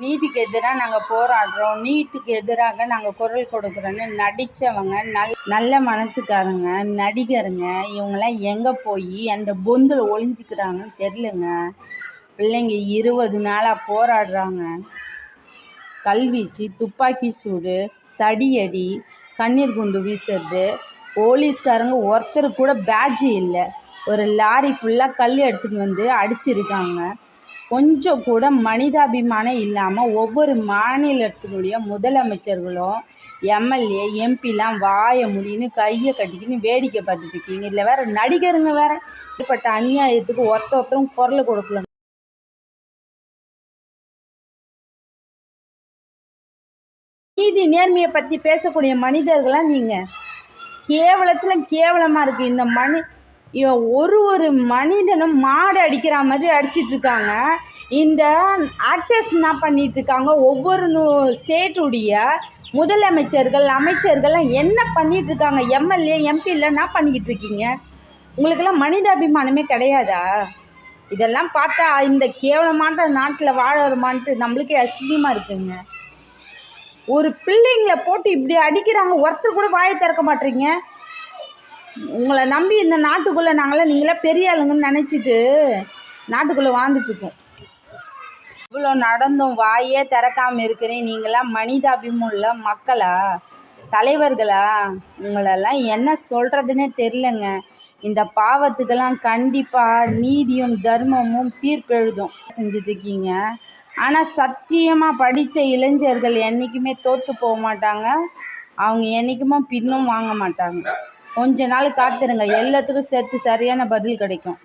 நீட்டுக்கு எதிராக நாங்கள் போராடுறோம், நீட்டுக்கு எதிராக நாங்கள் குரல் கொடுக்குறோன்னு நடித்தவங்க நல்ல மனசுக்காரங்க நடிகருங்க இவங்கெல்லாம் எங்கே போய் அந்த பொந்தில் ஒளிஞ்சிக்கிறாங்கன்னு தெரிலங்க. பிள்ளைங்க 20 நாளாக போராடுறாங்க. கல்வீச்சு, துப்பாக்கி சூடு, தடியடி, கண்ணீர் குண்டு வீசுறது, போலீஸ்காரங்க ஒருத்தர் கூட பேட்ஜ் இல்லை. ஒரு லாரி ஃபுல்லாக கல் எடுத்துகிட்டு வந்து அடிச்சிருக்காங்க. கொஞ்சம் கூட மனிதாபிமானம் இல்லாமல் ஒவ்வொரு மாநிலத்தினுடைய முதலமைச்சர்களும் எம்எல்ஏ எம்பிலாம் வாயை முடின்னு கையை கட்டிக்கின்னு வேடிக்கை பார்த்துட்டு இருக்கீங்க. இல்லை வேறு நடிகருங்க வேறு இப்பட்ட அநியாயத்துக்கு ஒருத்தரும் குரல் கொடுக்கல. நீதி நேர்மையை பற்றி பேசக்கூடிய மனிதர்களாக நீங்கள் கேவலத்தில் கேவலமாக இருக்குது. இந்த ஒரு மனிதனும் மாடு அடிக்கிற மாதிரி அடிச்சிட்ருக்காங்க. இந்த ஆக்டர்ஸ் என்ன பண்ணிகிட்ருக்காங்க, ஒவ்வொரு ஸ்டேட்டுடைய முதலமைச்சர்கள் அமைச்சர்கள்லாம் என்ன பண்ணிகிட்ருக்காங்க, எம்எல்ஏ எம்பியில் என்ன பண்ணிக்கிட்டு இருக்கீங்க? உங்களுக்கெல்லாம் மனிதாபிமானமே கிடையாதா? இதெல்லாம் பார்த்தா இந்த கேவலமான நாட்டில் வாழறமான்ட்டு நம்மளுக்கே அசிங்கமாக இருக்குங்க. ஒரு பிள்ளைங்களை போட்டு இப்படி அடிக்கிறாங்க, ஒருத்தர் கூட வாயை திறக்க மாட்டீங்க. உங்களை நம்பி இந்த நாட்டுக்குள்ளே நாங்களாம் நீங்களாம் பெரிய ஆளுங்கன்னு நினச்சிட்டு நாட்டுக்குள்ளே வாழ்ந்துட்டுருக்கோம். இவ்வளோ நடந்தும் வாயே திறக்காமல் இருக்கிறேன். நீங்களாம் மனிதாபிமுள்ள மக்களா, தலைவர்களா? உங்களெல்லாம் என்ன சொல்கிறதுனே தெரிலங்க. இந்த பாவத்துக்கெல்லாம் கண்டிப்பாக நீதியும் தர்மமும் தீர்ப்பெழுதும் செஞ்சிட்ருக்கீங்க. ஆனால் சத்தியமாக படித்த இளைஞர்கள் என்றைக்குமே தோற்று போக மாட்டாங்க. அவங்க என்றைக்குமே பின்னும் வாங்க மாட்டாங்க. கொஞ்ச நாள் காத்துருங்க, எல்லாத்துக்கும் சேர்த்து சரியான பதில் கிடைக்கும்.